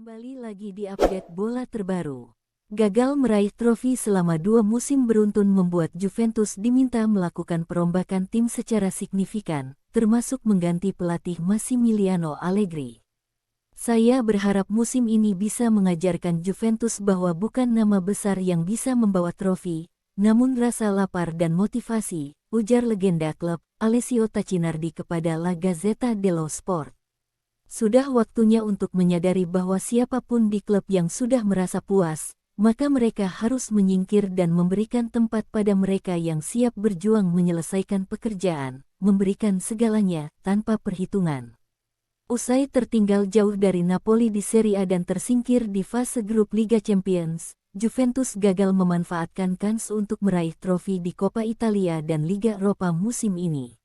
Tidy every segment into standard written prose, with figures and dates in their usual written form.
Kembali lagi di update bola terbaru. Gagal meraih trofi selama 2 musim beruntun membuat Juventus diminta melakukan perombakan tim secara signifikan, termasuk mengganti pelatih Massimiliano Allegri. Saya berharap musim ini bisa mengajarkan Juventus bahwa bukan nama besar yang bisa membawa trofi, namun rasa lapar dan motivasi, ujar legenda klub, Alessio Tacinardi kepada La Gazzetta dello Sport. Sudah waktunya untuk menyadari bahwa siapapun di klub yang sudah merasa puas, maka mereka harus menyingkir dan memberikan tempat pada mereka yang siap berjuang menyelesaikan pekerjaan, memberikan segalanya, tanpa perhitungan. Usai tertinggal jauh dari Napoli di Serie A dan tersingkir di fase grup Liga Champions, Juventus gagal memanfaatkan kans untuk meraih trofi di Coppa Italia dan Liga Eropa musim ini.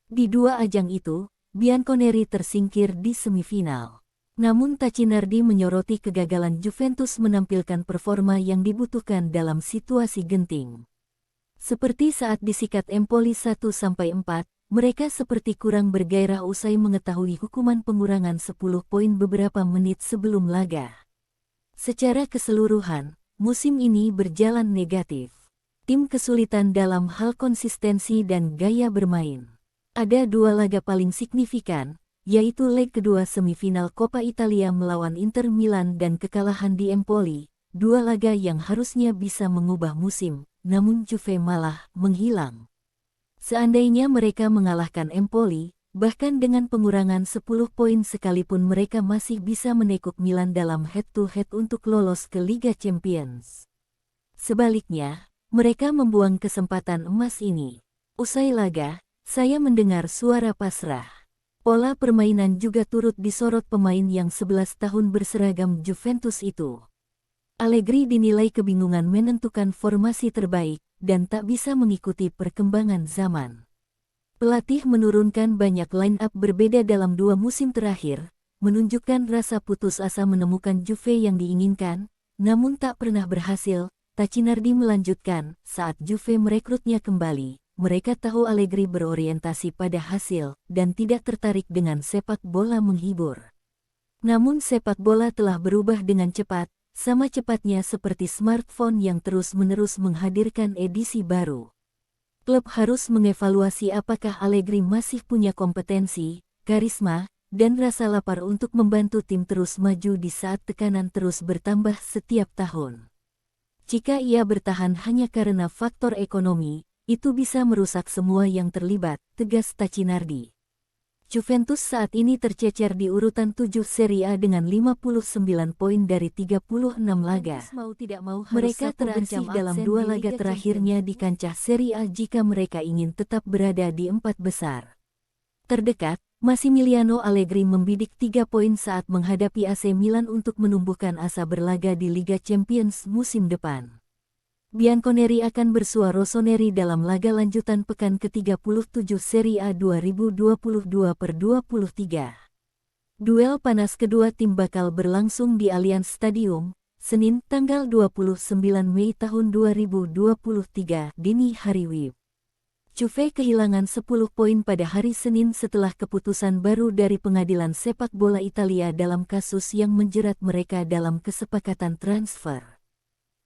Di dua ajang itu, Bianconeri tersingkir di semifinal. Namun Tacinardi menyoroti kegagalan Juventus menampilkan performa yang dibutuhkan dalam situasi genting. Seperti saat disikat Empoli 1-4, mereka seperti kurang bergairah usai mengetahui hukuman pengurangan 10 poin beberapa menit sebelum laga. Secara keseluruhan, musim ini berjalan negatif. Tim kesulitan dalam hal konsistensi dan gaya bermain. Ada dua laga paling signifikan, yaitu leg kedua semifinal Coppa Italia melawan Inter Milan dan kekalahan di Empoli, dua laga yang harusnya bisa mengubah musim, namun Juve malah menghilang. Seandainya mereka mengalahkan Empoli, bahkan dengan pengurangan 10 poin sekalipun mereka masih bisa menekuk Milan dalam head-to-head untuk lolos ke Liga Champions. Sebaliknya, mereka membuang kesempatan emas ini. Usai laga, saya mendengar suara pasrah. Pola permainan juga turut disorot pemain yang 11 tahun berseragam Juventus itu. Allegri dinilai kebingungan menentukan formasi terbaik dan tak bisa mengikuti perkembangan zaman. Pelatih menurunkan banyak line-up berbeda dalam 2 musim terakhir, menunjukkan rasa putus asa menemukan Juve yang diinginkan, namun tak pernah berhasil. Tacinardi melanjutkan, saat Juve merekrutnya kembali, mereka tahu Allegri berorientasi pada hasil dan tidak tertarik dengan sepak bola menghibur. Namun sepak bola telah berubah dengan cepat, sama cepatnya seperti smartphone yang terus-menerus menghadirkan edisi baru. Klub harus mengevaluasi apakah Allegri masih punya kompetensi, karisma, dan rasa lapar untuk membantu tim terus maju di saat tekanan terus bertambah setiap tahun. Jika ia bertahan hanya karena faktor ekonomi, itu bisa merusak semua yang terlibat, tegas Tacinardi. Juventus saat ini tercecer di urutan 7 Serie A dengan 59 poin dari 36 laga. Mereka terancam dalam 2 laga terakhirnya di kancah Serie A jika mereka ingin tetap berada di 4 besar. Terdekat, Massimiliano Allegri membidik 3 poin saat menghadapi AC Milan untuk menumbuhkan asa berlaga di Liga Champions musim depan. Bianconeri akan bersua Rossoneri dalam laga lanjutan pekan ke-37 Serie A 2022/23. Duel panas kedua tim bakal berlangsung di Allianz Stadium, Senin tanggal 29 Mei tahun 2023 dini hari WIB. Juve kehilangan 10 poin pada hari Senin setelah keputusan baru dari Pengadilan Sepak Bola Italia dalam kasus yang menjerat mereka dalam kesepakatan transfer.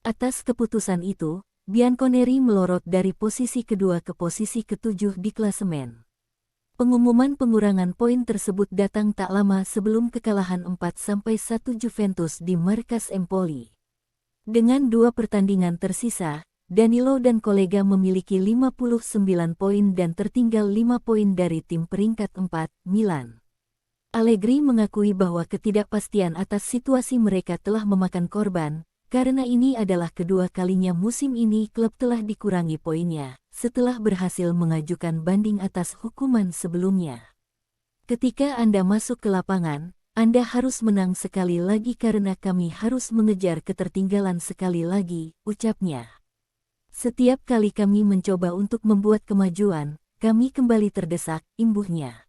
Atas keputusan itu, Bianconeri melorot dari posisi kedua ke posisi ke-7 di klasemen. Pengumuman pengurangan poin tersebut datang tak lama sebelum kekalahan 4-1 Juventus di markas Empoli. Dengan 2 pertandingan tersisa, Danilo dan kolega memiliki 59 poin dan tertinggal 5 poin dari tim peringkat 4, Milan. Allegri mengakui bahwa ketidakpastian atas situasi mereka telah memakan korban, karena ini adalah kedua kalinya musim ini klub telah dikurangi poinnya, setelah berhasil mengajukan banding atas hukuman sebelumnya. Ketika Anda masuk ke lapangan, Anda harus menang sekali lagi karena kami harus mengejar ketertinggalan sekali lagi, ucapnya. Setiap kali kami mencoba untuk membuat kemajuan, kami kembali terdesak, imbuhnya.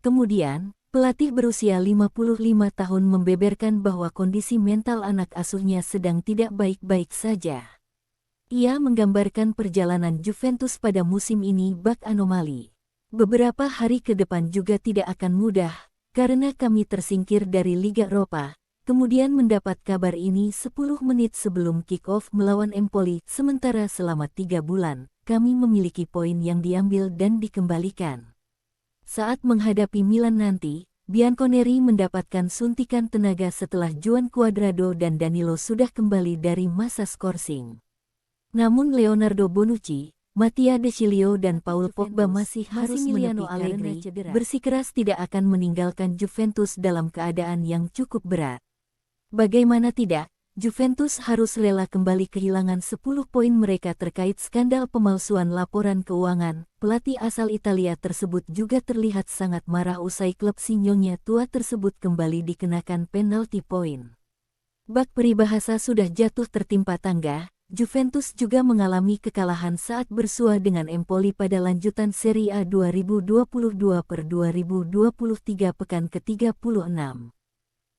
Kemudian, pelatih berusia 55 tahun membeberkan bahwa kondisi mental anak asuhnya sedang tidak baik-baik saja. Ia menggambarkan perjalanan Juventus pada musim ini bak anomali. Beberapa hari ke depan juga tidak akan mudah, karena kami tersingkir dari Liga Eropa, kemudian mendapat kabar ini 10 menit sebelum kick-off melawan Empoli. Sementara selama 3 bulan, kami memiliki poin yang diambil dan dikembalikan. Saat menghadapi Milan nanti, Bianconeri mendapatkan suntikan tenaga setelah Juan Cuadrado dan Danilo sudah kembali dari masa skorsing. Namun Leonardo Bonucci, Mattia De Sciglio dan Paul Pogba masih harus menepi Allegri bersikeras tidak akan meninggalkan Juventus dalam keadaan yang cukup berat. Bagaimana tidak, Juventus harus rela kembali kehilangan 10 poin mereka terkait skandal pemalsuan laporan keuangan. Pelatih asal Italia tersebut juga terlihat sangat marah usai klub sinyongnya tua tersebut kembali dikenakan penalti poin. Bak peribahasa sudah jatuh tertimpa tangga. Juventus juga mengalami kekalahan saat bersua dengan Empoli pada lanjutan Serie A 2022/2023 pekan ke-36.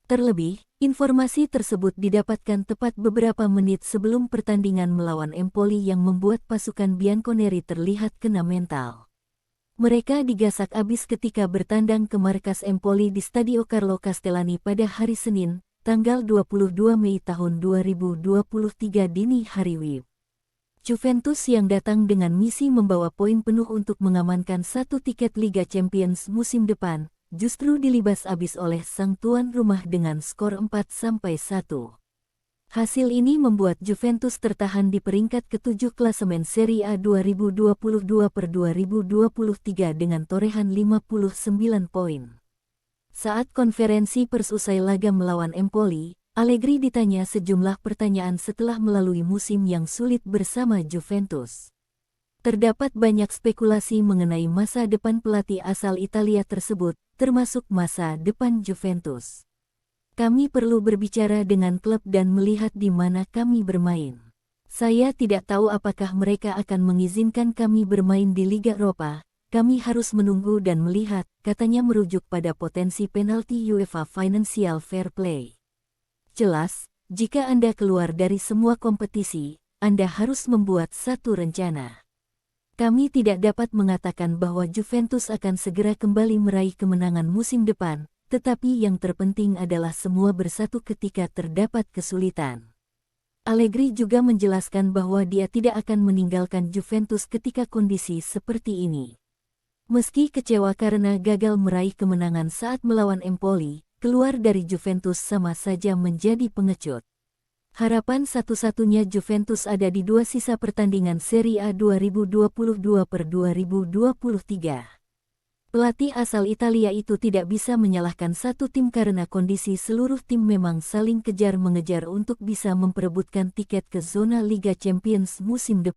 Terlebih, informasi tersebut didapatkan tepat beberapa menit sebelum pertandingan melawan Empoli yang membuat pasukan Bianconeri terlihat kena mental. Mereka digasak abis ketika bertandang ke markas Empoli di Stadio Carlo Castellani pada hari Senin, tanggal 22 Mei tahun 2023 dini hari WIB. Juventus yang datang dengan misi membawa poin penuh untuk mengamankan 1 tiket Liga Champions musim depan, justru dilibas abis oleh sang tuan rumah dengan skor 4-1. Hasil ini membuat Juventus tertahan di peringkat ke-7 klasemen Serie A 2022/2023 dengan torehan 59 poin. Saat konferensi pers usai laga melawan Empoli, Allegri ditanya sejumlah pertanyaan setelah melalui musim yang sulit bersama Juventus. Terdapat banyak spekulasi mengenai masa depan pelatih asal Italia tersebut, termasuk masa depan Juventus. Kami perlu berbicara dengan klub dan melihat di mana kami bermain. Saya tidak tahu apakah mereka akan mengizinkan kami bermain di Liga Eropa. Kami harus menunggu dan melihat, katanya merujuk pada potensi penalti UEFA Financial Fair Play. Jelas, jika Anda keluar dari semua kompetisi, Anda harus membuat satu rencana. Kami tidak dapat mengatakan bahwa Juventus akan segera kembali meraih kemenangan musim depan, tetapi yang terpenting adalah semua bersatu ketika terdapat kesulitan. Allegri juga menjelaskan bahwa dia tidak akan meninggalkan Juventus ketika kondisi seperti ini. Meski kecewa karena gagal meraih kemenangan saat melawan Empoli, keluar dari Juventus sama saja menjadi pengecut. Harapan satu-satunya Juventus ada di 2 sisa pertandingan Serie A 2022/2023. Pelatih asal Italia itu tidak bisa menyalahkan satu tim karena kondisi seluruh tim memang saling kejar-mengejar untuk bisa memperebutkan tiket ke zona Liga Champions musim depan.